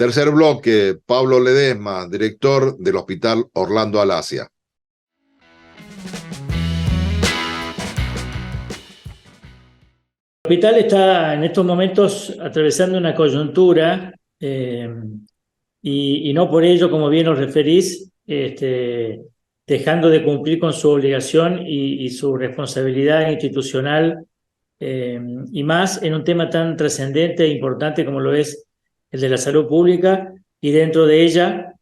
Tercer bloque, Pablo Ledesma, director del Hospital Orlando Alasia. El hospital está en estos momentos atravesando una coyuntura y no por ello, como bien os referís, dejando de cumplir con su obligación y su responsabilidad institucional, y más en un tema tan trascendente e importante como lo es el de la salud pública, y dentro de ella,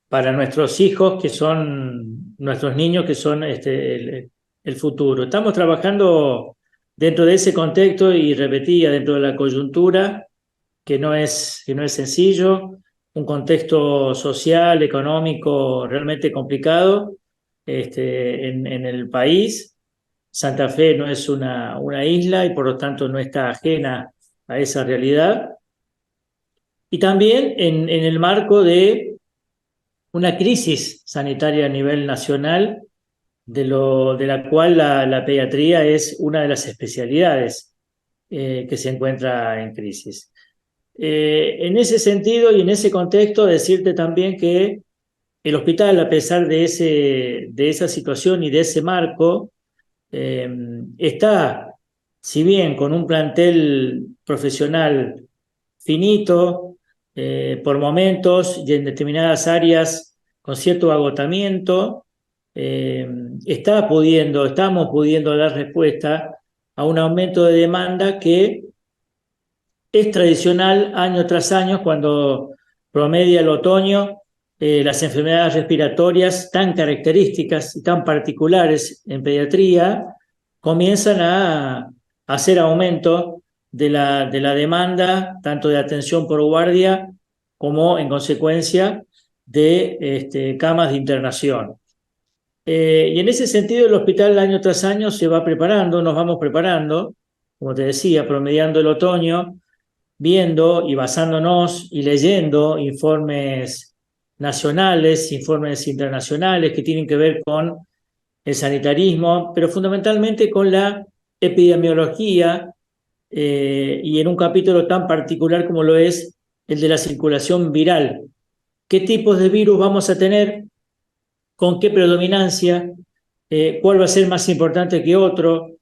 para nuestros hijos, que son nuestros niños, que son el futuro. Estamos trabajando dentro de ese contexto y repetía, dentro de la coyuntura, que no es sencillo, un contexto social, económico realmente complicado en el país. Santa Fe no es una isla y por lo tanto no está ajena a esa realidad. Y también en el marco de una crisis sanitaria a nivel nacional, de la cual la pediatría es una de las especialidades que se encuentra en crisis. En ese sentido y en ese contexto, decirte también que el hospital, a pesar de esa situación y de ese marco, está, si bien con un plantel profesional finito, por momentos y en determinadas áreas con cierto agotamiento, estamos pudiendo dar respuesta a un aumento de demanda que es tradicional año tras año cuando promedia el otoño. Las enfermedades respiratorias tan características y tan particulares en pediatría comienzan a hacer aumento de la demanda, tanto de atención por guardia como en consecuencia de camas de internación. Y en ese sentido el hospital año tras año se va preparando, nos vamos preparando, como te decía, promediando el otoño, viendo y basándonos y leyendo informes nacionales, informes internacionales que tienen que ver con el sanitarismo, pero fundamentalmente con la epidemiología, y en un capítulo tan particular como lo es el de la circulación viral. ¿Qué tipos de virus vamos a tener? ¿Con qué predominancia? ¿Cuál va a ser más importante que otro?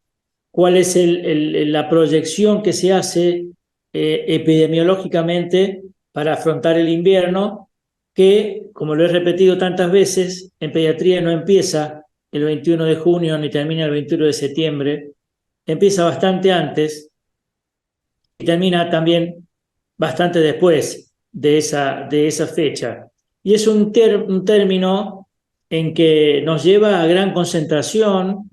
¿Cuál es la proyección que se hace epidemiológicamente para afrontar el invierno? Que, como lo he repetido tantas veces, en pediatría no empieza el 21 de junio ni termina el 21 de septiembre, empieza bastante antes y termina también bastante después de esa fecha. Y es un término en que nos lleva a gran concentración,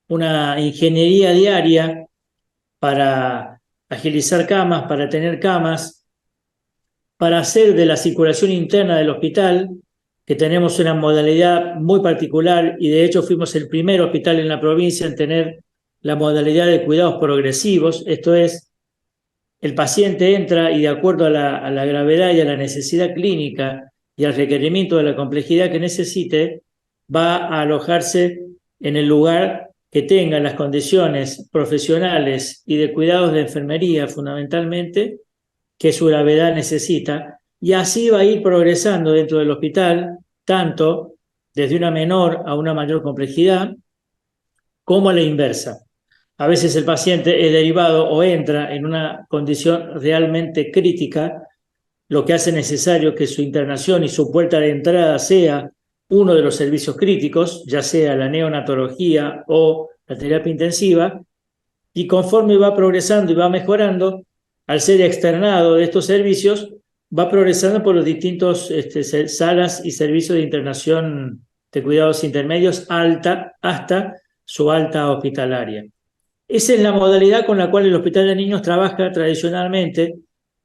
una ingeniería diaria para agilizar camas, para tener camas, para hacer de la circulación interna del hospital, que tenemos una modalidad muy particular y de hecho fuimos el primer hospital en la provincia en tener la modalidad de cuidados progresivos. Esto es, el paciente entra y de acuerdo a la gravedad y a la necesidad clínica y al requerimiento de la complejidad que necesite, va a alojarse en el lugar que tenga las condiciones profesionales y de cuidados de enfermería fundamentalmente que su gravedad necesita, y así va a ir progresando dentro del hospital, tanto desde una menor a una mayor complejidad, como a la inversa. A veces el paciente es derivado o entra en una condición realmente crítica, lo que hace necesario que su internación y su puerta de entrada sea uno de los servicios críticos, ya sea la neonatología o la terapia intensiva, y conforme va progresando y va mejorando, al ser externado de estos servicios, va progresando por los distintos salas y servicios de internación de cuidados intermedios hasta su alta hospitalaria. Esa es la modalidad con la cual el Hospital de Niños trabaja tradicionalmente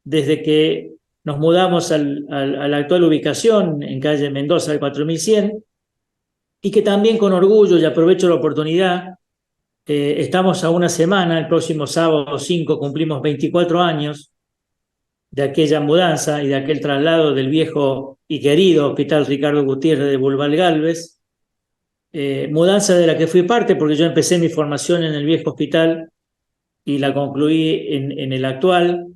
desde que nos mudamos a la actual ubicación en calle Mendoza del 4100, y que también con orgullo, y aprovecho la oportunidad, estamos a una semana, el próximo sábado 5 cumplimos 24 años de aquella mudanza y de aquel traslado del viejo y querido Hospital Ricardo Gutiérrez de Bulbal Galvez, mudanza de la que fui parte porque yo empecé mi formación en el viejo hospital y la concluí en el actual.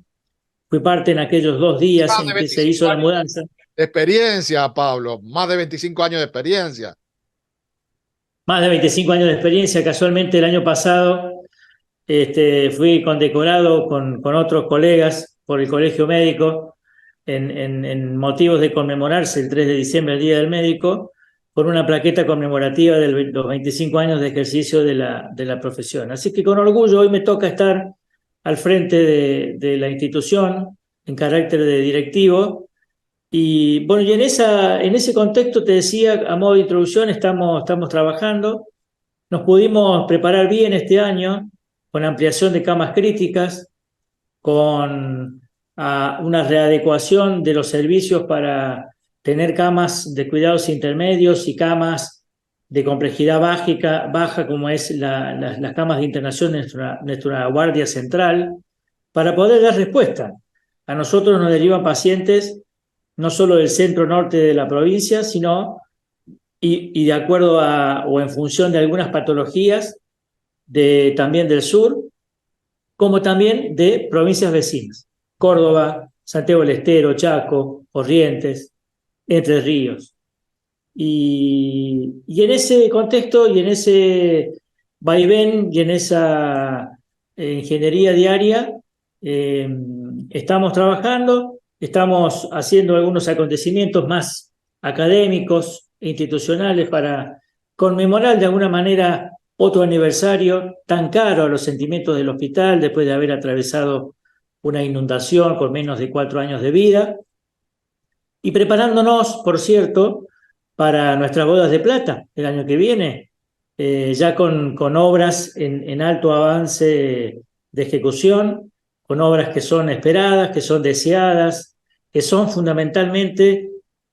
Fui parte en aquellos 2 días Más de en que se 25 hizo la años mudanza. de experiencia, Pablo, más de 25 años de experiencia. Más de 25 años de experiencia. Casualmente el año pasado fui condecorado con otros colegas por el Colegio Médico en motivos de conmemorarse el 3 de diciembre, el Día del Médico, por una plaqueta conmemorativa de los 25 años de ejercicio de la profesión. Así que con orgullo hoy me toca estar al frente de la institución en carácter de directivo. Y bueno, y en ese contexto te decía, a modo de introducción, estamos trabajando. Nos pudimos preparar bien este año con ampliación de camas críticas, con una readecuación de los servicios para tener camas de cuidados intermedios y camas de complejidad baja como es las camas de internación de nuestra guardia central, para poder dar respuesta. A nosotros nos derivan pacientes no solo del centro norte de la provincia, sino y de acuerdo o en función de algunas patologías también del sur, como también de provincias vecinas: Córdoba, Santiago del Estero, Chaco, Corrientes, Entre Ríos. Y en ese contexto y en ese vaivén y en esa ingeniería diaria, eh, estamos trabajando, estamos haciendo algunos acontecimientos más académicos e institucionales para conmemorar de alguna manera otro aniversario tan caro a los sentimientos del hospital después de haber atravesado una inundación con menos de 4 años de vida. Y preparándonos, por cierto, para nuestras bodas de plata el año que viene, ya con obras en alto avance de ejecución, con obras que son esperadas, que son deseadas, que son fundamentalmente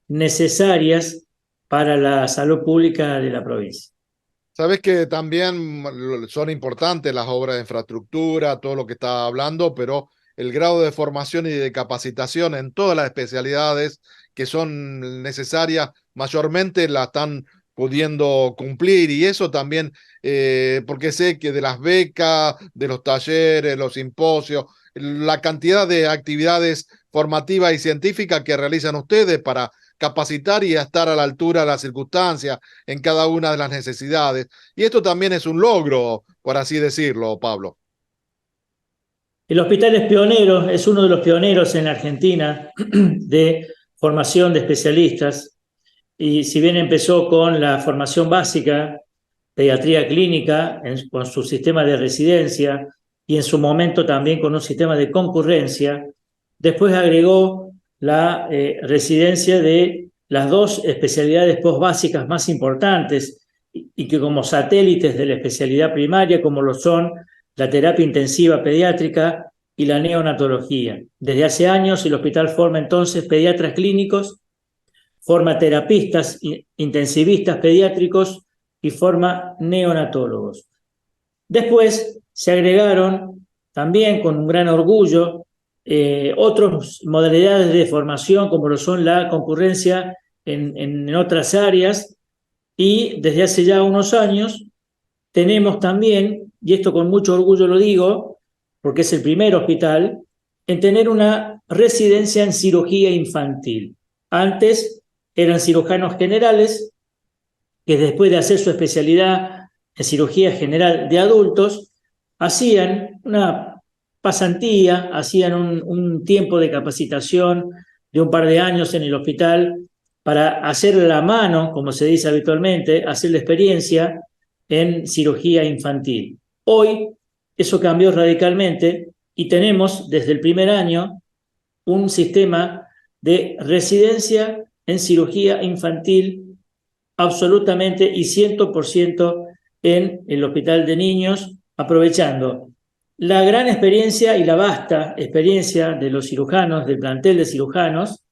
necesarias para la salud pública de la provincia. Sabes que también son importantes las obras de infraestructura, todo lo que está hablando, pero el grado de formación y de capacitación en todas las especialidades que son necesarias, mayormente la están pudiendo cumplir y eso también, porque sé que de las becas, de los talleres, los simposios, la cantidad de actividades formativas y científicas que realizan ustedes para capacitar y estar a la altura de las circunstancias en cada una de las necesidades. Y esto también es un logro, por así decirlo, Pablo. El hospital es pionero, es uno de los pioneros en Argentina de formación de especialistas. Y si bien empezó con la formación básica, pediatría clínica, con su sistema de residencia y en su momento también con un sistema de concurrencia, después agregó la residencia de las 2 especialidades postbásicas más importantes y que como satélites de la especialidad primaria, como lo son la terapia intensiva pediátrica y la neonatología. Desde hace años el hospital forma entonces pediatras clínicos, forma terapistas intensivistas pediátricos y forma neonatólogos. Después se agregaron también con un gran orgullo otras modalidades de formación como lo son la concurrencia en otras áreas, y desde hace ya unos años tenemos también, y esto con mucho orgullo lo digo, porque es el primer hospital en tener una residencia en cirugía infantil. Antes eran cirujanos generales que después de hacer su especialidad en cirugía general de adultos, hacían una pasantía, hacían un tiempo de capacitación de un par de años en el hospital para hacer la mano, como se dice habitualmente, hacer la experiencia en cirugía infantil. Hoy eso cambió radicalmente y tenemos desde el primer año un sistema de residencia en cirugía infantil absolutamente y 100% en el Hospital de Niños, aprovechando la gran experiencia y la vasta experiencia de los cirujanos, del plantel de cirujanos,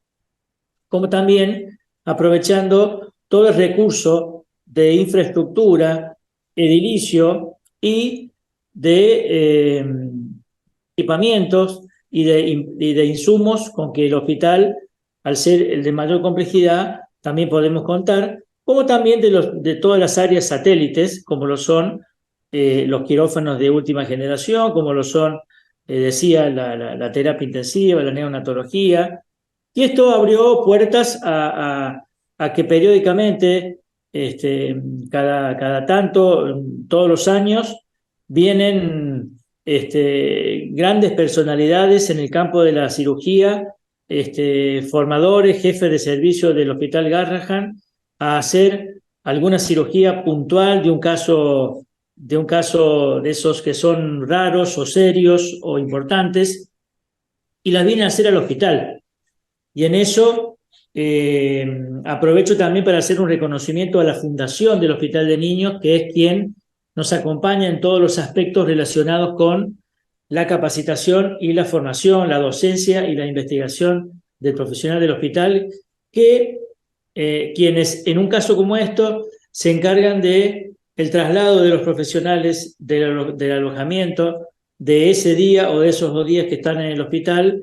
como también aprovechando todo el recurso de infraestructura, edilicio y de equipamientos y de insumos con que el hospital, al ser el de mayor complejidad, también podemos contar, como también de todas las áreas satélites, como lo son los quirófanos de última generación, como lo son decía, la terapia intensiva, la neonatología, y esto abrió puertas a que periódicamente, cada tanto, todos los años, vienen grandes personalidades en el campo de la cirugía, formadores, jefes de servicio del Hospital Garrahan, a hacer alguna cirugía puntual de esos que son raros o serios o importantes, y las vienen a hacer al hospital. Y en eso aprovecho también para hacer un reconocimiento a la Fundación del Hospital de Niños, que es quien nos acompaña en todos los aspectos relacionados con la capacitación y la formación, la docencia y la investigación del profesional del hospital, que quienes en un caso como esto se encargan de el traslado de los profesionales del alojamiento de ese día o de esos 2 días que están en el hospital,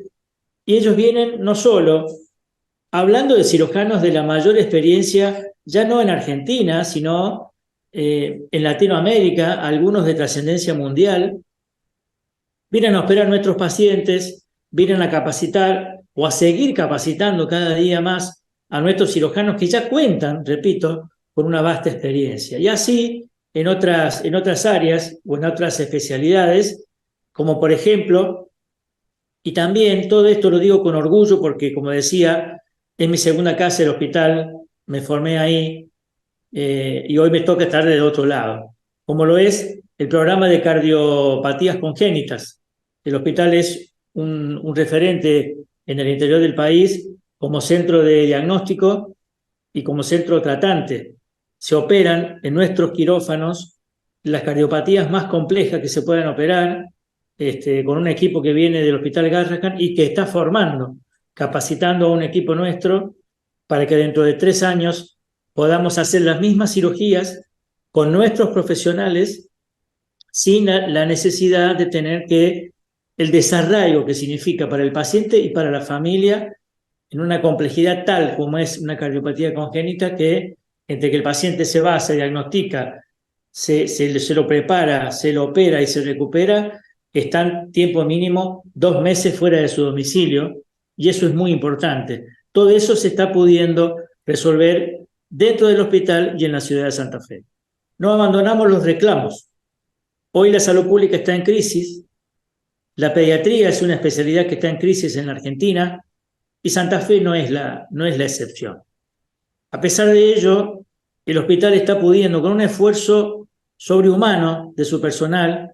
y ellos vienen no solo hablando de cirujanos de la mayor experiencia, ya no en Argentina, sino en Latinoamérica, algunos de trascendencia mundial, vienen a operar nuestros pacientes, vienen a capacitar o a seguir capacitando cada día más a nuestros cirujanos que ya cuentan, repito, con una vasta experiencia. Y así, en otras áreas o en otras especialidades, como por ejemplo, y también todo esto lo digo con orgullo porque, como decía, es mi segunda casa el hospital, me formé ahí, y hoy me toca estar del otro lado, como lo es el programa de cardiopatías congénitas. El hospital es un referente en el interior del país como centro de diagnóstico y como centro tratante. Se operan en nuestros quirófanos las cardiopatías más complejas que se puedan operar, con un equipo que viene del Hospital Garrahan y que está formando, capacitando a un equipo nuestro para que dentro de 3 años podamos hacer las mismas cirugías con nuestros profesionales sin la necesidad de tener que el desarraigo que significa para el paciente y para la familia en una complejidad tal como es una cardiopatía congénita, que entre que el paciente se va, se diagnostica, se lo prepara, se lo opera y se recupera, están tiempo mínimo 2 meses fuera de su domicilio, y eso es muy importante. Todo eso se está pudiendo resolver dentro del hospital y en la ciudad de Santa Fe. No abandonamos los reclamos. Hoy la salud pública está en crisis, la pediatría es una especialidad que está en crisis en la Argentina, y Santa Fe no es la excepción. A pesar de ello, el hospital está pudiendo, con un esfuerzo sobrehumano de su personal,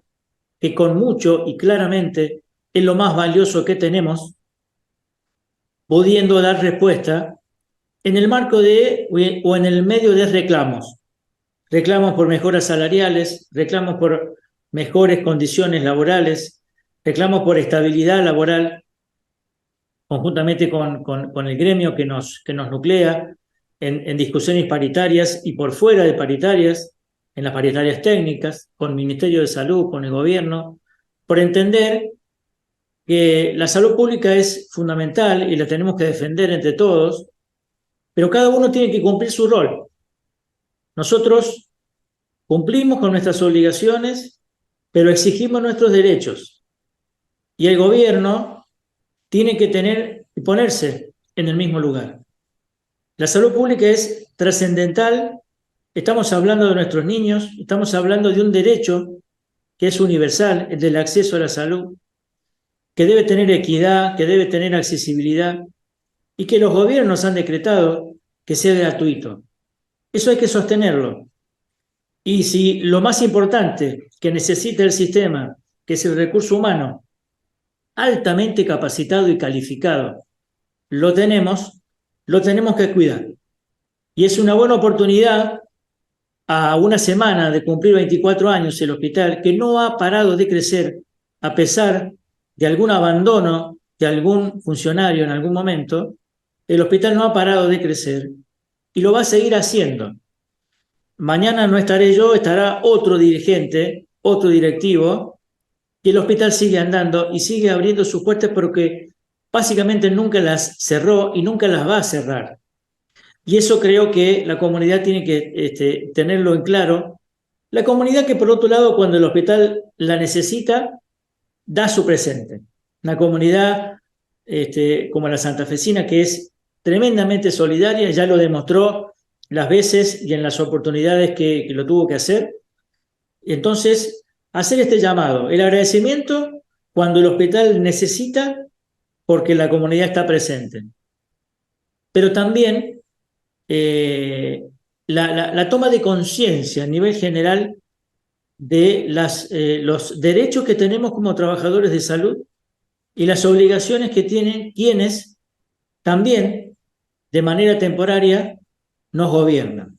que con mucho y claramente es lo más valioso que tenemos, pudiendo dar respuesta en el marco o en el medio de reclamos. Reclamos por mejoras salariales, reclamos por mejores condiciones laborales, reclamos por estabilidad laboral, conjuntamente con el gremio que nos nuclea, en discusiones paritarias y por fuera de paritarias, en las paritarias técnicas, con el Ministerio de Salud, con el gobierno, por entender que la salud pública es fundamental y la tenemos que defender entre todos, pero cada uno tiene que cumplir su rol. Nosotros cumplimos con nuestras obligaciones, pero exigimos nuestros derechos. Y el gobierno tiene que tener y ponerse en el mismo lugar. La salud pública es trascendental. Estamos hablando de nuestros niños, estamos hablando de un derecho que es universal, el del acceso a la salud, que debe tener equidad, que debe tener accesibilidad y que los gobiernos han decretado que sea gratuito. Eso hay que sostenerlo. Y si lo más importante que necesita el sistema, que es el recurso humano, altamente capacitado y calificado, lo tenemos que cuidar. Y es una buena oportunidad, a una semana de cumplir 24 años el hospital, que no ha parado de crecer a pesar de algún abandono de algún funcionario en algún momento. El hospital no ha parado de crecer y lo va a seguir haciendo. Mañana no estaré yo, estará otro dirigente, otro directivo, y el hospital sigue andando y sigue abriendo sus puertas porque básicamente nunca las cerró y nunca las va a cerrar. Y eso creo que la comunidad tiene que tenerlo en claro. La comunidad que, por otro lado, cuando el hospital la necesita, da su presente. Una comunidad como la santafesina, que es tremendamente solidaria, ya lo demostró las veces y en las oportunidades que lo tuvo que hacer. Entonces, hacer este llamado, el agradecimiento cuando el hospital necesita, porque la comunidad está presente. Pero también la toma de conciencia a nivel general de los derechos que tenemos como trabajadores de salud y las obligaciones que tienen quienes también, de manera temporaria, nos gobiernan.